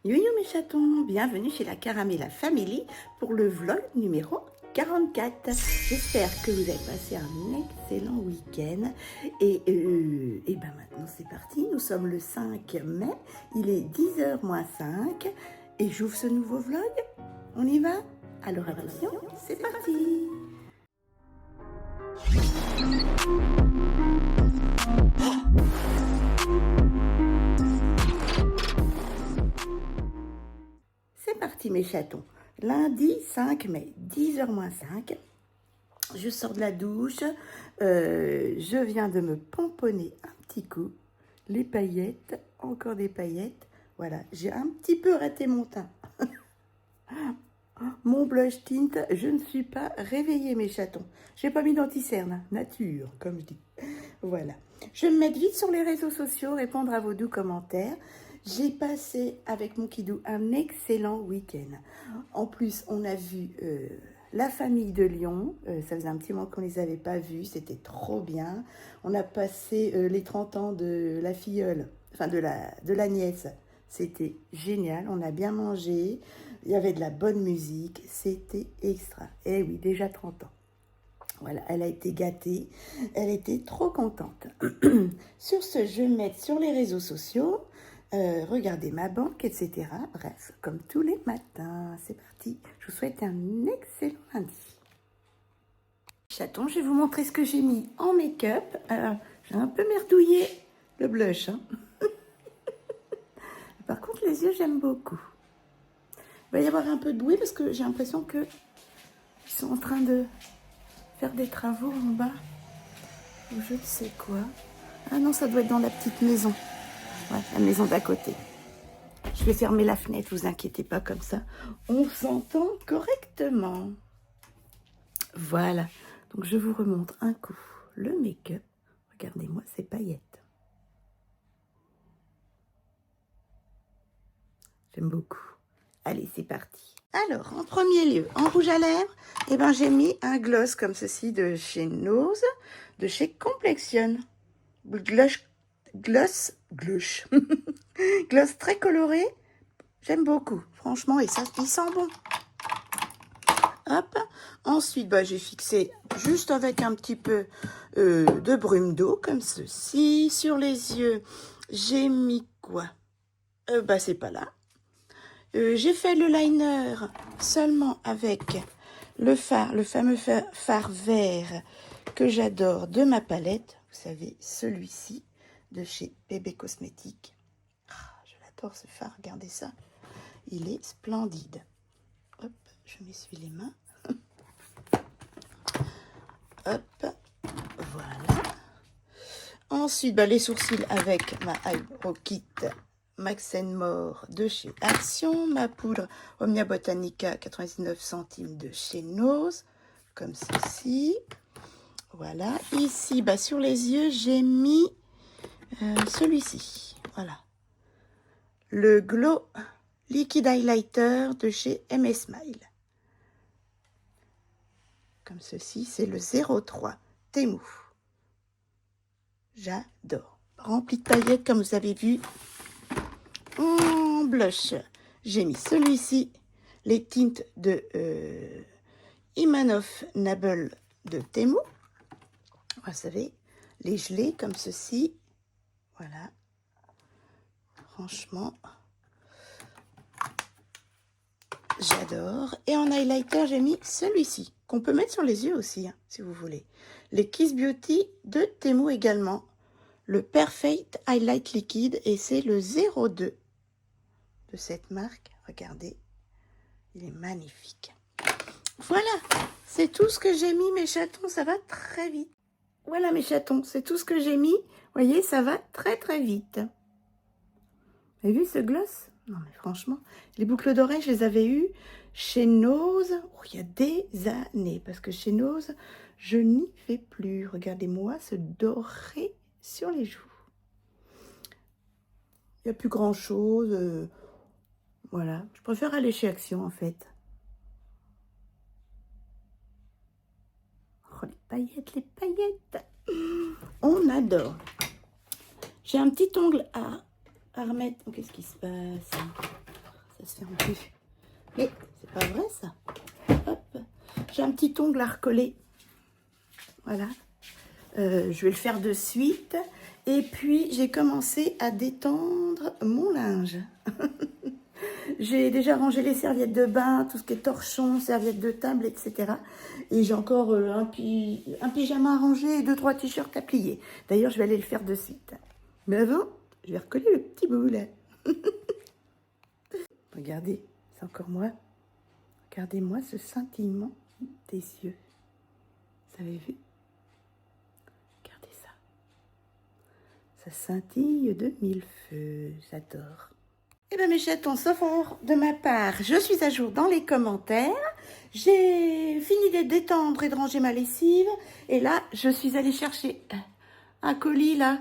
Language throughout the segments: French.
Yo mes chatons, bienvenue chez la Caramella Family pour le vlog numéro 44. J'espère que vous avez passé un excellent week-end et ben maintenant c'est parti, nous sommes le 5 mai, il est 10h moins 5 et j'ouvre ce nouveau vlog, on y va? Alors attention, c'est parti! C'est parti mes chatons, lundi 5 mai, 10h moins 5, je sors de la douche, je viens de me pomponner un petit coup, les paillettes, encore des paillettes, voilà, j'ai un petit peu raté mon teint. Mon blush tint, je ne suis pas réveillée mes chatons, j'ai pas mis d'anti-cerne, nature comme je dis, voilà. Je vais me mettre vite sur les réseaux sociaux, répondre à vos doux commentaires. J'ai passé avec mon kidou un excellent week-end. En plus, on a vu la famille de Lyon. Ça faisait un petit moment qu'on ne les avait pas vus. C'était trop bien. On a passé les 30 ans de la filleule, enfin de la nièce. C'était génial. On a bien mangé. Il y avait de la bonne musique. C'était extra. Eh oui, déjà 30 ans. Voilà, elle a été gâtée, elle était trop contente. Sur ce, je vais me mettre sur les réseaux sociaux, regarder ma banque, etc. Bref, comme tous les matins, c'est parti. Je vous souhaite un excellent lundi. Chaton, je vais vous montrer ce que j'ai mis en make-up. J'ai un peu merdouillé le blush. Hein. Par contre, les yeux, j'aime beaucoup. Il va y avoir un peu de bruit parce que j'ai l'impression qu'ils sont en train de faire des travaux en bas. Ou je ne sais quoi. Ah non, ça doit être dans la petite maison. Ouais, la maison d'à côté. Je vais fermer la fenêtre, vous inquiétez pas comme ça. On s'entend correctement. Voilà. Donc je vous remontre un coup le make-up. Regardez-moi ces paillettes. J'aime beaucoup. Allez, c'est parti. Alors, en premier lieu, en rouge à lèvres, eh ben, j'ai mis un gloss comme ceci de chez Nose, de chez Complexion. Gloss gloss très coloré. J'aime beaucoup, franchement, et ça, il sent bon. Hop. Ensuite, bah, j'ai fixé juste avec un petit peu de brume d'eau, comme ceci. Sur les yeux, j'ai mis quoi? Bah, c'est pas là. J'ai fait le liner seulement avec le fard, le fameux fard vert que j'adore de ma palette. Vous savez, celui-ci de chez Bébé Cosmétique. Ah, je l'adore ce fard, regardez ça. Il est splendide. Hop, je m'essuie les mains. Hop, voilà. Ensuite, bah, les sourcils avec ma Eyebrow Kit Max More de chez Action. Ma poudre Omnia Botanica 99 centimes de chez Nose, comme ceci. Voilà. Ici, bah, sur les yeux, j'ai mis celui-ci. Voilà. Le Glow Liquid Highlighter de chez MS Smile. Comme ceci, c'est le 03 Temu. J'adore. Rempli de paillettes, comme vous avez vu. En blush, j'ai mis celui-ci, les tintes de Imanov Nabel de Temu. Vous savez, les gelés comme ceci. Voilà. Franchement, j'adore. Et en highlighter, j'ai mis celui-ci, qu'on peut mettre sur les yeux aussi, hein, si vous voulez. Les Kiss Beauty de Temu également. Le Perfect Highlight Liquide, et c'est le 02 de cette marque. Regardez, il est magnifique. Voilà, c'est tout ce que j'ai mis, mes chatons, ça va très vite. Voilà, mes chatons, c'est tout ce que j'ai mis. Vous voyez, ça va très très vite. Vous avez vu ce gloss? Non, mais franchement, les boucles d'oreilles, je les avais eues chez Nose il y a des années. Parce que chez Nose, je n'y vais plus. Regardez-moi ce doré sur les joues. Il n'y a plus grand-chose. Voilà, je préfère aller chez Action, en fait. Oh, les paillettes, les paillettes. On adore. J'ai un petit ongle à remettre. Qu'est-ce qui se passe? se ferme plus. Mais c'est pas vrai ça. Hop. J'ai un petit ongle à recoller. Voilà. Je vais le faire de suite. Et puis, j'ai commencé à détendre mon linge. J'ai déjà rangé les serviettes de bain, tout ce qui est torchon, serviettes de table, etc. Et j'ai encore un pyjama à ranger et 2-3 t-shirts à plier. D'ailleurs, je vais aller le faire de suite. Mais avant, je vais recoller le petit bout là. Regardez, c'est encore moi. Regardez-moi ce scintillement des yeux. Vous avez vu? Regardez ça. Ça scintille de mille feux. J'adore. Eh bien mes chatons, sauf erreur de ma part, je suis à jour dans les commentaires. J'ai fini de détendre et de ranger ma lessive. Et là, je suis allée chercher un colis là.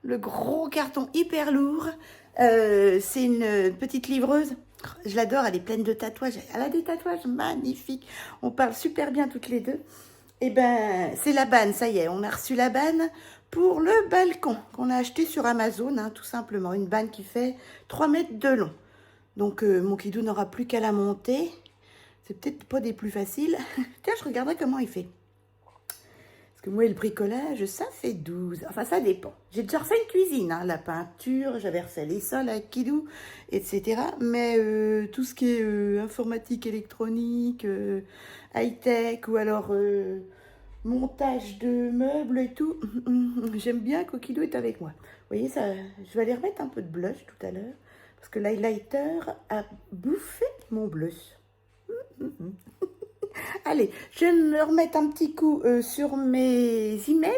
Le gros carton hyper lourd. C'est une petite livreuse. Je l'adore, elle est pleine de tatouages. Elle a des tatouages magnifiques. On parle super bien toutes les deux. Eh ben, c'est la banne, ça y est. On a reçu la banne pour le balcon qu'on a acheté sur Amazon, hein, tout simplement. Une banne qui fait 3 mètres de long. Donc, mon kidou n'aura plus qu'à la monter. C'est peut-être pas des plus faciles. Tiens, je regarderai comment il fait. Parce que moi, le bricolage, ça fait 12. Enfin, ça dépend. J'ai déjà refait une cuisine, hein, la peinture, j'avais refait les sols avec Kidou, etc. Mais tout ce qui est informatique, électronique, high-tech, ou alors montage de meubles et tout, j'aime bien que Kidou est avec moi. Vous voyez, ça, je vais aller remettre un peu de blush tout à l'heure, parce que l'highlighter a bouffé mon blush. Allez, je vais me remettre un petit coup sur mes emails.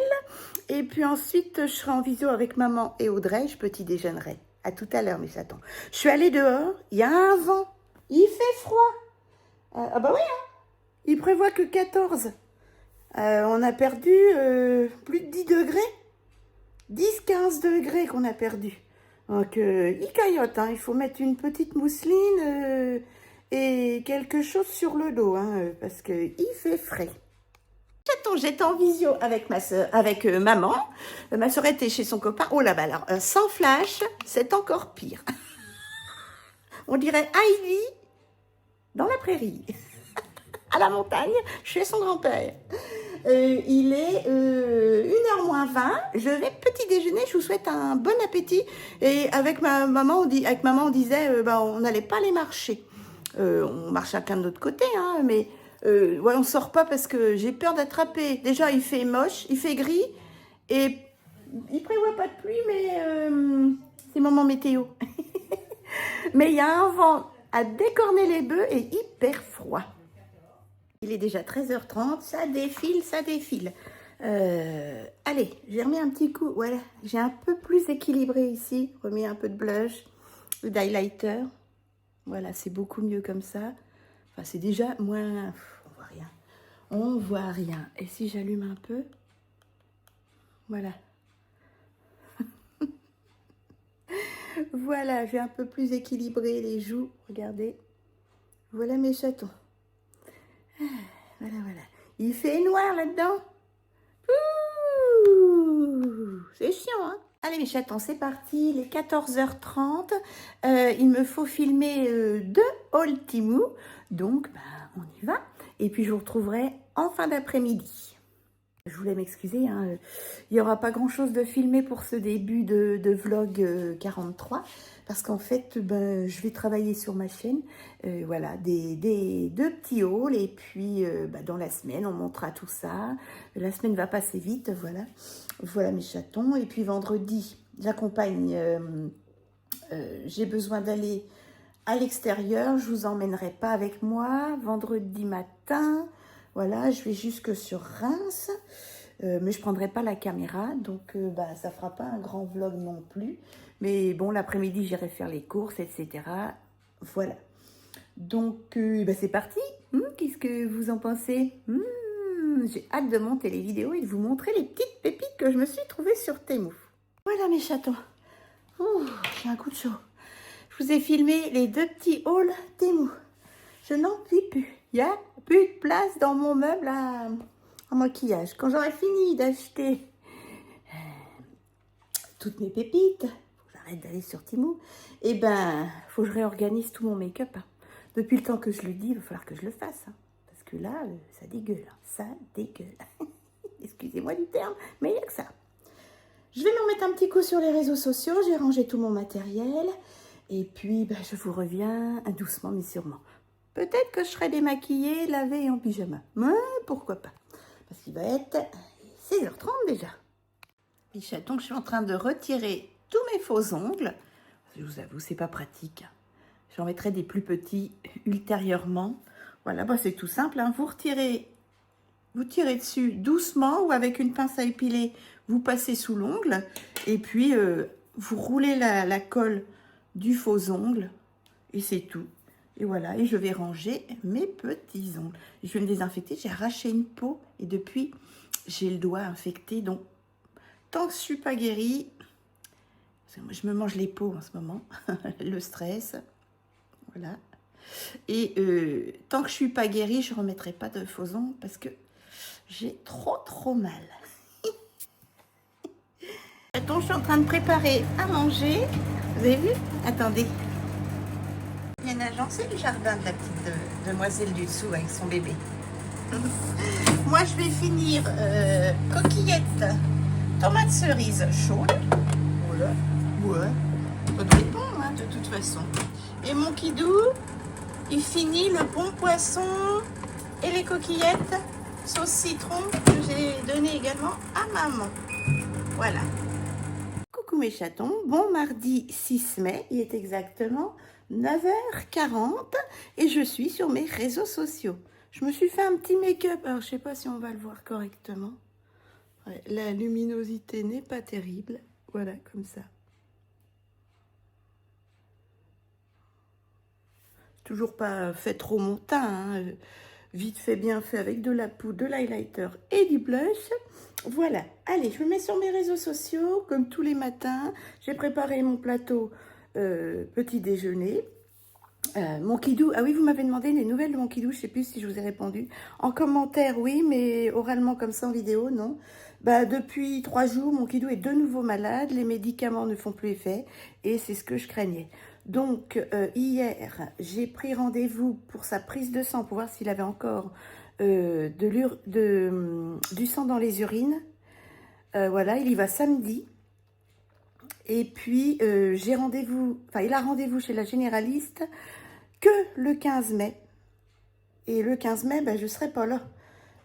Et puis ensuite, je serai en visio avec maman et Audrey. Je petit déjeunerai. À tout à l'heure, mes chatons. Je suis allée dehors. Il y a un vent. Il fait froid. Ah bah oui, hein. Il prévoit que 14. On a perdu plus de 10 degrés. 10-15 degrés qu'on a perdu. Donc, il caillote. Hein. Il faut mettre une petite mousseline... et quelque chose sur le dos, hein, parce qu'il fait frais. J'étais en visio avec ma soeur, avec maman. Ma soeur était chez son copain. Oh là-bas, alors, sans flash, c'est encore pire. On dirait Heidi dans la prairie, à la montagne, chez son grand-père. Il est 1h moins 20. Je vais petit déjeuner. Je vous souhaite un bon appétit. Et avec maman, on disait, on n'allait pas aller marcher. On marche chacun de notre côté, hein, mais ouais, on sort pas parce que j'ai peur d'attraper. Déjà, il fait moche, il fait gris, et il prévoit pas de pluie, mais c'est moment météo. Mais il y a un vent à décorner les bœufs et hyper froid. Il est déjà 13h30, ça défile, ça défile. Allez, j'ai remis un petit coup, voilà, j'ai un peu plus équilibré ici, remis un peu de blush, d'highlighter. Voilà, c'est beaucoup mieux comme ça. Enfin, c'est déjà moins... on voit rien. On voit rien. Et si j'allume un peu? Voilà. Voilà, j'ai un peu plus équilibré les joues. Regardez. Voilà mes chatons. Voilà, voilà. Il fait noir là-dedans. C'est chiant, hein? Allez mes chatons, c'est parti, il est 14h30, il me faut filmer 2 hauls Temu, donc on y va, et puis je vous retrouverai en fin d'après-midi. Je voulais m'excuser, hein, il n'y aura pas grand-chose de filmé pour ce début de vlog 43, parce qu'en fait, je vais travailler sur ma chaîne, voilà, des 2 petits hauls, et puis dans la semaine, on montrera tout ça. La semaine va passer vite, voilà. Voilà mes chatons. Et puis vendredi, j'accompagne, j'ai besoin d'aller à l'extérieur, je vous emmènerai pas avec moi. Vendredi matin, voilà, je vais jusque sur Reims, mais je prendrai pas la caméra, donc ça fera pas un grand vlog non plus. Mais bon, l'après-midi, j'irai faire les courses, etc. Voilà. Donc, c'est parti. Qu'est-ce que vous en pensez? J'ai hâte de monter les vidéos et de vous montrer les petites pépites que je me suis trouvées sur Temu. Voilà mes chatons. J'ai un coup de chaud. Je vous ai filmé les 2 petits hauls Temu. Je n'en puis plus. Il n'y a plus de place dans mon meuble à maquillage. Quand j'aurai fini d'acheter toutes mes pépites, faut que j'arrête d'aller sur Temu. Eh ben, faut que je réorganise tout mon make-up. Hein. Depuis le temps que je le dis, il va falloir que je le fasse. Hein. Parce que là, ça dégueule. Hein. Ça dégueule. Excusez-moi du terme, mais il n'y a que ça. Je vais m'en mettre un petit coup sur les réseaux sociaux. J'ai rangé tout mon matériel. Et puis, ben, je vous reviens doucement, mais sûrement. Peut-être que je serai démaquillée, lavée et en pyjama. Mais pourquoi pas. Parce qu'il va être 16h30 déjà. Les chatons, je suis en train de retirer tous mes faux ongles. Je vous avoue, c'est pas pratique. J'en mettrai des plus petits ultérieurement. Voilà, bah, c'est tout simple. Hein. Vous tirez dessus doucement ou avec une pince à épiler, vous passez sous l'ongle. Et puis, vous roulez la colle du faux ongle. Et c'est tout. Et voilà, et je vais ranger mes petits ongles. Je vais me désinfecter, j'ai arraché une peau et depuis, j'ai le doigt infecté. Donc, tant que je ne suis pas guérie, je me mange les peaux en ce moment, le stress, voilà. Et tant que je ne suis pas guérie, je ne remettrai pas de faux ongles parce que j'ai trop mal. Attends, je suis en train de préparer à manger. Vous avez vu? Attendez. Il y a une agence, c'est le jardin de la petite demoiselle du dessous avec son bébé. Moi, je vais finir coquillettes, tomates cerises chaudes. Voilà. Ouais. Ça doit être bon, hein, de toute façon. Et mon kidou, il finit le bon poisson et les coquillettes sauce citron que j'ai donné également à maman. Voilà. Coucou mes chatons, bon mardi 6 mai, il est exactement 9h40 et je suis sur mes réseaux sociaux. Je me suis fait un petit make-up, alors je sais pas si on va le voir correctement. Ouais, la luminosité n'est pas terrible, voilà comme ça. Toujours pas fait trop mon teint, hein. Vite fait, bien fait avec de la poudre, de l'highlighter et du blush. Voilà, allez, je me mets sur mes réseaux sociaux, comme tous les matins. J'ai préparé mon plateau petit déjeuner. Mon kidou, ah oui, vous m'avez demandé les nouvelles de mon kidou, je ne sais plus si je vous ai répondu. En commentaire, oui, mais oralement comme ça en vidéo, non. Bah, depuis 3 jours, mon kidou est de nouveau malade, les médicaments ne font plus effet et c'est ce que je craignais. Donc, hier, j'ai pris rendez-vous pour sa prise de sang pour voir s'il avait encore du sang dans les urines. Voilà, il y va samedi. Et puis, j'ai rendez-vous, enfin, il a rendez-vous chez la généraliste que le 15 mai. Et le 15 mai, ben, je ne serai pas là.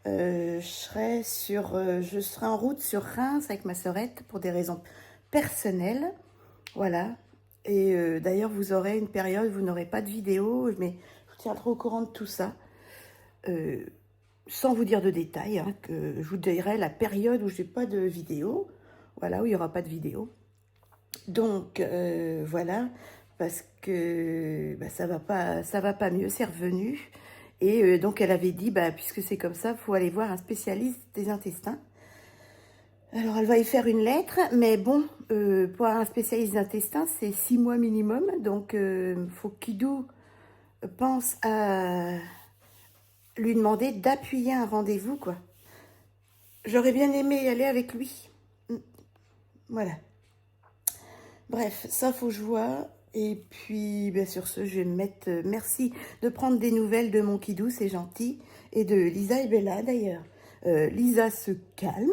Je serai en route sur Reims avec ma sœurette pour des raisons personnelles. Voilà. Et d'ailleurs, vous aurez une période où vous n'aurez pas de vidéo, mais je vous tiendrai au courant de tout ça. Sans vous dire de détails, hein, que je vous dirai la période où je n'ai pas de vidéo. Voilà, où il n'y aura pas de vidéo. Donc, voilà, parce que bah, ça va pas mieux, c'est revenu. Et donc, elle avait dit, bah, puisque c'est comme ça, il faut aller voir un spécialiste des intestins. Alors, elle va y faire une lettre, mais bon, pour avoir un spécialiste des intestins, c'est 6 mois minimum. Donc, faut qu'Idou pense à lui demander d'appuyer un rendez-vous, quoi. J'aurais bien aimé y aller avec lui. Voilà. Bref, ça, faut que je vois. Et puis, bien sur ce, je vais me mettre... merci de prendre des nouvelles de mon kidou, c'est gentil. Et de Lisa et Bella, d'ailleurs. Lisa se calme.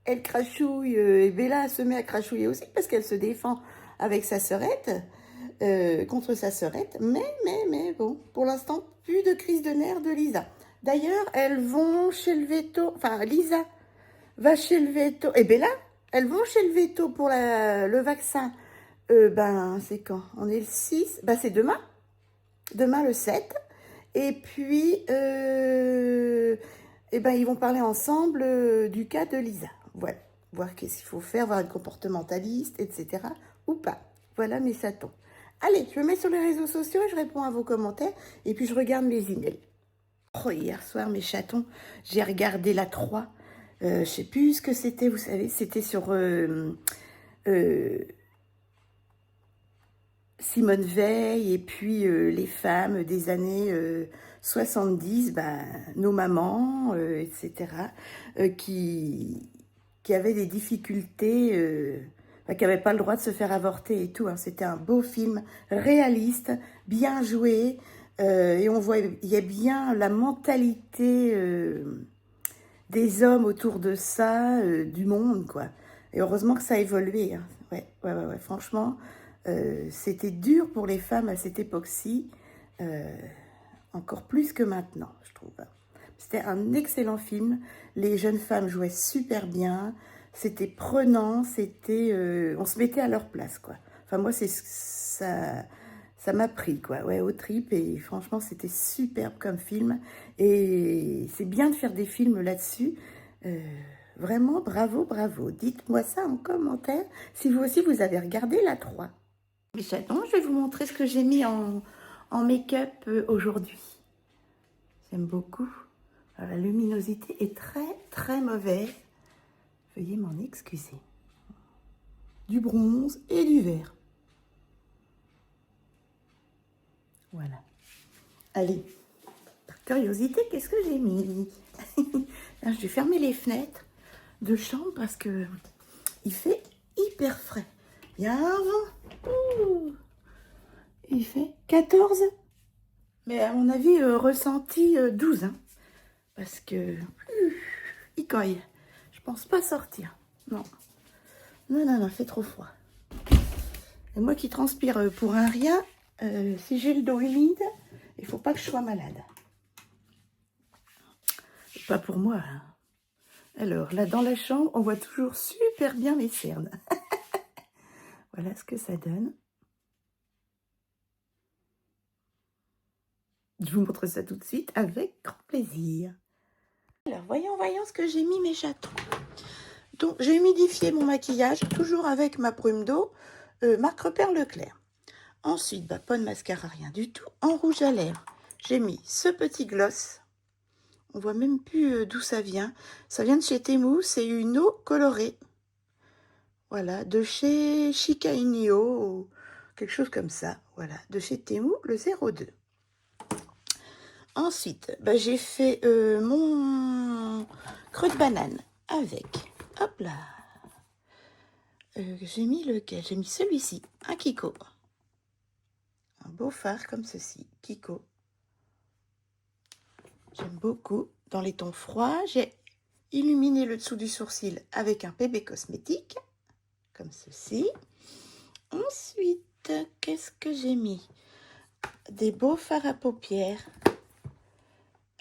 Elle crachouille. Et Bella se met à crachouiller aussi parce qu'elle se défend avec sa sœurette. Contre sa sœurette. Mais bon, pour l'instant, plus de crise de nerfs de Lisa. D'ailleurs, elles vont chez le veto... Enfin, Lisa va chez le veto... Et Bella, elles vont chez le veto pour le vaccin. Ben, c'est quand? On est le 6. Ben, c'est demain. Demain, le 7. Et puis, eh ben, ils vont parler ensemble du cas de Lisa. Voilà. Voir qu'est-ce qu'il faut faire, voir une comportementaliste, etc. Ou pas. Voilà mes chatons. Allez, je me mets sur les réseaux sociaux et je réponds à vos commentaires. Et puis, je regarde mes emails. Oh, hier soir, mes chatons, j'ai regardé la 3. Je sais plus ce que c'était, vous savez, c'était sur Simone Veil et puis les femmes des années 70, ben, nos mamans, etc., qui avaient des difficultés qui n'avait pas le droit de se faire avorter et tout. Hein. C'était un beau film, réaliste, bien joué. Et on voit, il y a bien la mentalité des hommes autour de ça, du monde, quoi. Et heureusement que ça a évolué. Hein. Ouais. Franchement, c'était dur pour les femmes à cette époque-ci, encore plus que maintenant, je trouve. C'était un excellent film. Les jeunes femmes jouaient super bien. C'était prenant, on se mettait à leur place, quoi. Enfin, moi, ça m'a pris, quoi, ouais, aux tripes. Et franchement, c'était superbe comme film. Et c'est bien de faire des films là-dessus. Vraiment, bravo. Dites-moi ça en commentaire si vous aussi, vous avez regardé la 3. Mes chatons, je vais vous montrer ce que j'ai mis en make-up aujourd'hui. J'aime beaucoup. Alors, la luminosité est très mauvaise. Veuillez m'en excuser. Du bronze et du vert. Voilà. Allez, par curiosité, qu'est-ce que j'ai mis? Je vais fermer les fenêtres de chambre parce que il fait hyper frais. Il y a un vent. Il fait 14. Mais à mon avis, ressenti 12. Hein, parce que il coille. Je pense pas sortir. Non, il fait trop froid. Et moi qui transpire pour un rien, si j'ai le dos humide, il faut pas que je sois malade. Pas pour moi. Hein. Alors, là, dans la chambre, on voit toujours super bien mes cernes. Voilà ce que ça donne. Je vous montre ça tout de suite avec grand plaisir. Alors, voyons ce que j'ai mis, mes chatons. Donc, j'ai humidifié mon maquillage, toujours avec ma brume d'eau, marque Repère Leclerc. Ensuite, pas de mascara, rien du tout. En rouge à lèvres, j'ai mis ce petit gloss. On voit même plus d'où ça vient. Ça vient de chez Temu, c'est une eau colorée. Voilà, de chez Chicainio, ou quelque chose comme ça. Voilà, de chez Temu, le 02. Ensuite, j'ai fait mon creux de banane avec, hop là, j'ai mis lequel? J'ai mis celui-ci, un Kiko. Un beau fard comme ceci, Kiko. J'aime beaucoup. Dans les tons froids, j'ai illuminé le dessous du sourcil avec un PB Cosmétique, comme ceci. Ensuite, qu'est-ce que j'ai mis? Des beaux fards à paupières.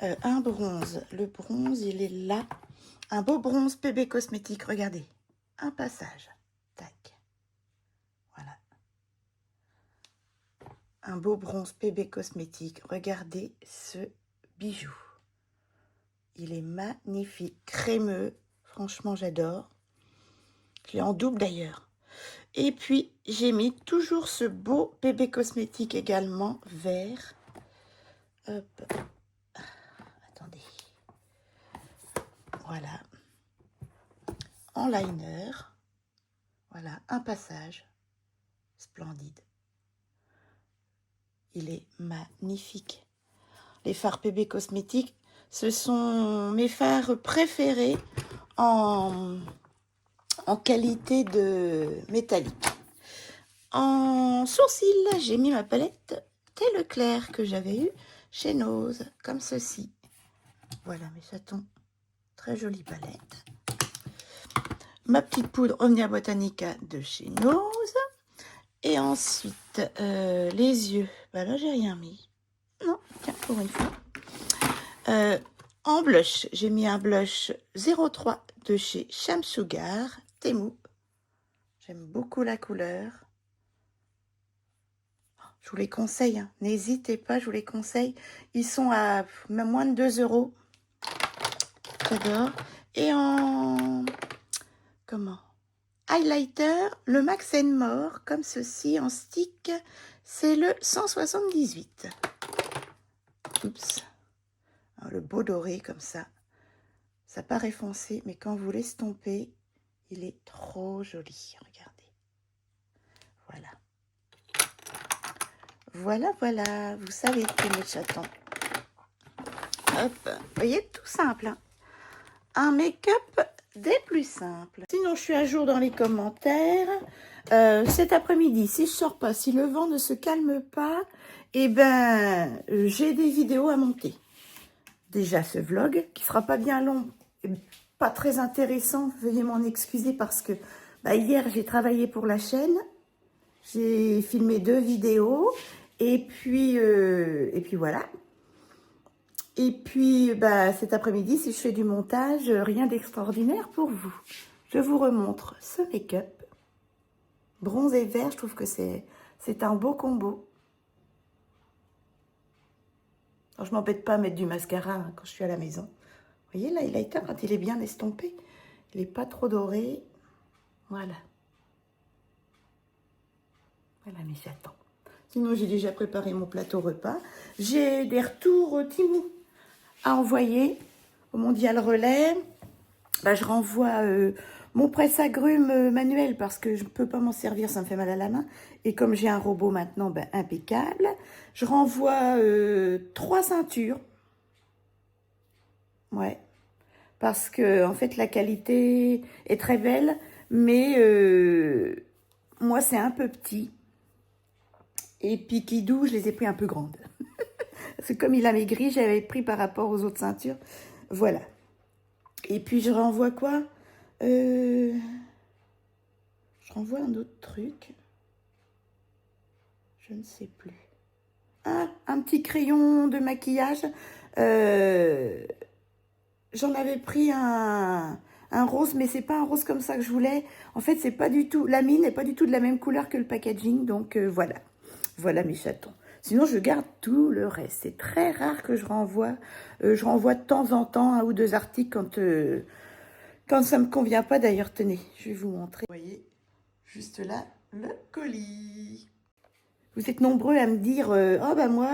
Un bronze. Le bronze, il est là. Un beau bronze PB Cosmétique. Regardez. Un passage. Tac. Voilà. Un beau bronze PB Cosmétique. Regardez ce bijou. Il est magnifique. Crémeux. Franchement, j'adore. Je l'ai en double d'ailleurs. Et puis, j'ai mis toujours ce beau PB Cosmétique également. Vert. Hop. Attendez. Voilà. En liner. Voilà, un passage. Splendide. Il est magnifique. Les fards PB Cosmétiques, ce sont mes fards préférés en qualité de métallique. En sourcil, j'ai mis ma palette Thé Leclerc que j'avais eue chez Nose, comme ceci. Voilà mes chatons. Très jolie palette. Ma petite poudre Omnia Botanica de chez Nose. Et ensuite, les yeux. Là, j'ai rien mis. Non, tiens, pour une fois. En blush, j'ai mis un blush 03 de chez Shamsugar, Temu. J'aime beaucoup la couleur. Je vous les conseille, hein. N'hésitez pas, je vous les conseille. Ils sont à même moins de 2 €. J'adore. Et en... Comment? Highlighter, le Max More, comme ceci, en stick. C'est le 178. Oups. Le beau doré, comme ça. Ça paraît foncé, mais quand vous l'estompez, il est trop joli. Regardez. Voilà. Voilà. Vous savez tout, mes chatons. Hop. Vous voyez, tout simple. Hein. Un make-up des plus simples. Sinon, je suis à jour dans les commentaires. Cet après-midi, si je sors pas, si le vent ne se calme pas, eh ben, j'ai des vidéos à monter. Déjà, ce vlog, qui sera pas bien long, et pas très intéressant, veuillez m'en excuser parce que hier, j'ai travaillé pour la chaîne. J'ai filmé 2 vidéos. Et puis voilà. Et puis, cet après-midi, si je fais du montage, rien d'extraordinaire pour vous. Je vous remontre ce make-up. Bronze et vert, je trouve que c'est un beau combo. Alors, je ne m'embête pas à mettre du mascara hein, quand je suis à la maison. Vous voyez, l'highlighter, quand il est bien estompé, il n'est pas trop doré. Voilà. Voilà mes chatons. Sinon, j'ai déjà préparé mon plateau repas. J'ai des retours Temu à envoyer au Mondial Relais. Je renvoie mon presse-agrumes manuel parce que je ne peux pas m'en servir, ça me fait mal à la main. Et comme j'ai un robot maintenant, impeccable. Je renvoie 3 ceintures. Ouais. Parce que, en fait, la qualité est très belle, mais moi, c'est un peu petit. Et puis, Kidou, je les ai pris un peu grandes. Parce que comme il a maigri, j'avais pris par rapport aux autres ceintures. Voilà. Et puis, je renvoie quoi Je renvoie un autre truc. Je ne sais plus. Ah, un petit crayon de maquillage. J'en avais pris un rose, mais c'est pas un rose comme ça que je voulais. En fait, c'est pas du tout... La mine n'est pas du tout de la même couleur que le packaging. Donc, voilà. Voilà mes chatons. Sinon, je garde tout le reste. C'est très rare que je renvoie. Je renvoie de temps en temps 1 ou 2 articles quand ça ne me convient pas. D'ailleurs, tenez, je vais vous montrer. Vous voyez, juste là, le colis. Vous êtes nombreux à me dire, moi,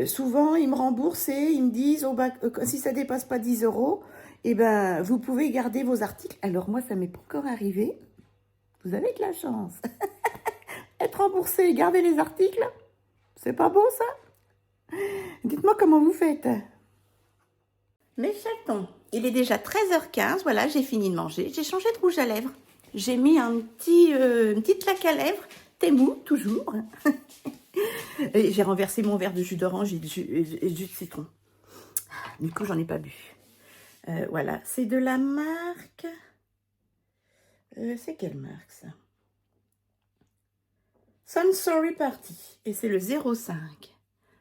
souvent, ils me remboursent et ils me disent, si ça dépasse pas 10 €, eh ben, vous pouvez garder vos articles. Alors moi, ça m'est pas encore arrivé. Vous avez de la chance. Être remboursé et garder les articles, c'est pas beau ça? Dites-moi comment vous faites. Mes chatons, il est déjà 13h15, voilà, j'ai fini de manger. J'ai changé de rouge à lèvres. J'ai mis une petite laque à lèvres, Temu, toujours. Et j'ai renversé mon verre de jus d'orange et de jus de citron. Du coup, j'en ai pas bu. Voilà, c'est de la marque... c'est quelle marque ça? Sunsorry Party. Et c'est le 05.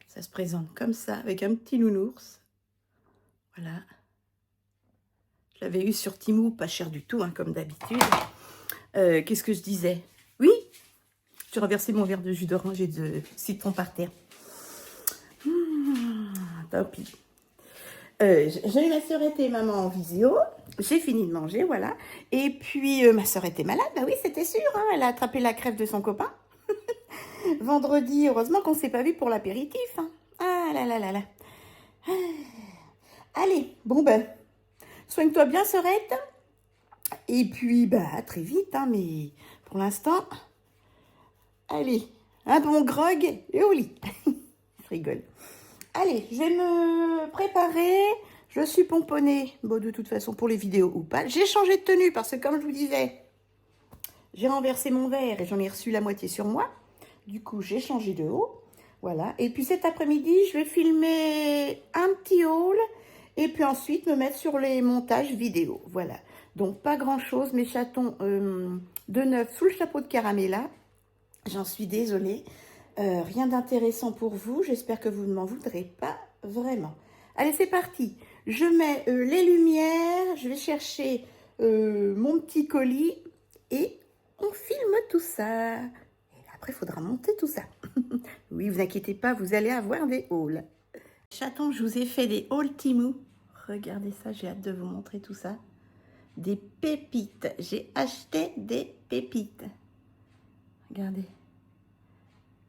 Ça se présente comme ça, avec un petit nounours. Voilà. Je l'avais eu sur Temu, pas cher du tout, hein, comme d'habitude. Qu'est-ce que je disais? Oui, j'ai renversé mon verre de jus d'orange et de citron par terre. Tant pis. J'ai ma sœurette et maman en visio. J'ai fini de manger, voilà. Et puis, ma sœur était malade. Bah oui, c'était sûr. Hein, elle a attrapé la crève de son copain. Vendredi, heureusement qu'on ne s'est pas vu pour l'apéritif. Hein. Ah là là là là. Allez, bon soigne-toi bien, sœurette. Et puis, à très vite. Hein, mais pour l'instant, allez, un bon grog et au lit. Je rigole. Allez, je vais me préparer. Je suis pomponnée. Bon, de toute façon, pour les vidéos ou pas. J'ai changé de tenue parce que, comme je vous disais, j'ai renversé mon verre et j'en ai reçu la moitié sur moi. Du coup, j'ai changé de haut. Voilà. Et puis, cet après-midi, je vais filmer un petit haul. Et puis ensuite, me mettre sur les montages vidéo. Voilà. Donc, pas grand-chose. Mes chatons de neuf sous le chapeau de Caramella. J'en suis désolée. Rien d'intéressant pour vous. J'espère que vous ne m'en voudrez pas vraiment. Allez, c'est parti. Je mets les lumières. Je vais chercher mon petit colis. Et on filme tout ça. Et après, il faudra monter tout ça. Oui, vous inquiétez pas, vous allez avoir des hauls. Chatons, je vous ai fait des hauls Temu. Regardez ça, j'ai hâte de vous montrer tout ça. Des pépites. J'ai acheté des pépites. Regardez.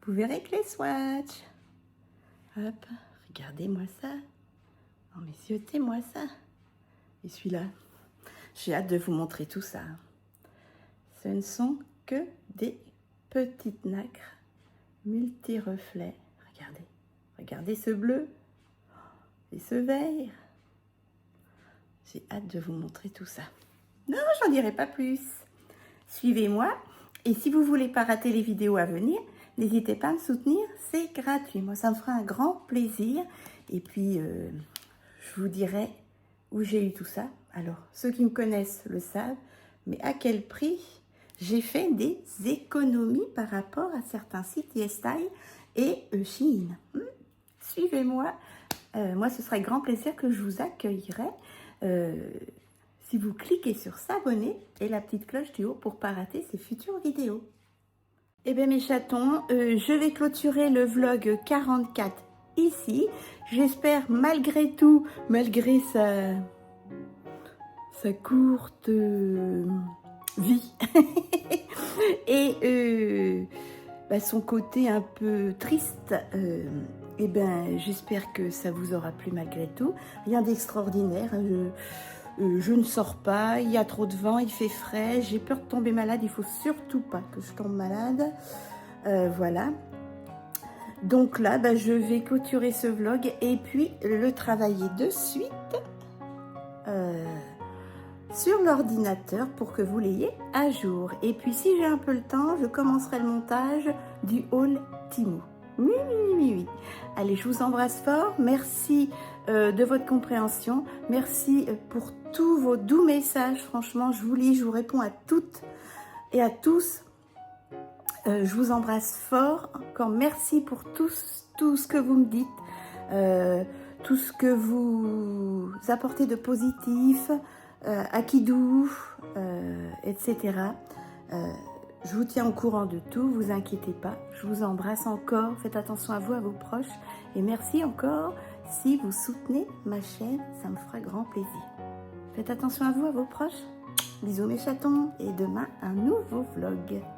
Vous verrez que les swatchs. Hop, regardez-moi ça. Oh, messieurs, moi ça. Et celui-là. J'ai hâte de vous montrer tout ça. Ce ne sont que des petites nacres multi-reflets. Regardez. Regardez ce bleu. Et ce vert. J'ai hâte de vous montrer tout ça. Non, j'en dirai pas plus. Suivez-moi. Et si vous voulez pas rater les vidéos à venir, n'hésitez pas à me soutenir, c'est gratuit. Moi, ça me fera un grand plaisir. Et puis, je vous dirai où j'ai eu tout ça. Alors, ceux qui me connaissent le savent, mais à quel prix j'ai fait des économies par rapport à certains sites YesStyle et Shein. Suivez-moi. Moi, ce sera avec grand plaisir que je vous accueillerai. Si vous cliquez sur s'abonner et la petite cloche du haut pour ne pas rater ces futures vidéos. Eh bien mes chatons, je vais clôturer le vlog 44 ici. J'espère malgré tout, malgré sa courte vie et son côté un peu triste, eh ben, j'espère que ça vous aura plu malgré tout. Rien d'extraordinaire. Je ne sors pas, il y a trop de vent, il fait frais, j'ai peur de tomber malade, il faut surtout pas que je tombe malade. Voilà. Donc là, je vais clôturer ce vlog et puis le travailler de suite sur l'ordinateur pour que vous l'ayez à jour. Et puis si j'ai un peu le temps, je commencerai le montage du haul Temu. Oui, oui, oui, oui. Allez, je vous embrasse fort. Merci de votre compréhension. Merci pour tous vos doux messages. Franchement, je vous lis, je vous réponds à toutes et à tous. Je vous embrasse fort. Encore merci pour tout ce que vous me dites, tout ce que vous apportez de positif, à Kidou, etc. Je vous tiens au courant de tout, vous inquiétez pas. Je vous embrasse encore, faites attention à vous, à vos proches. Et merci encore si vous soutenez ma chaîne, ça me fera grand plaisir. Faites attention à vous, à vos proches. Bisous mes chatons et demain un nouveau vlog.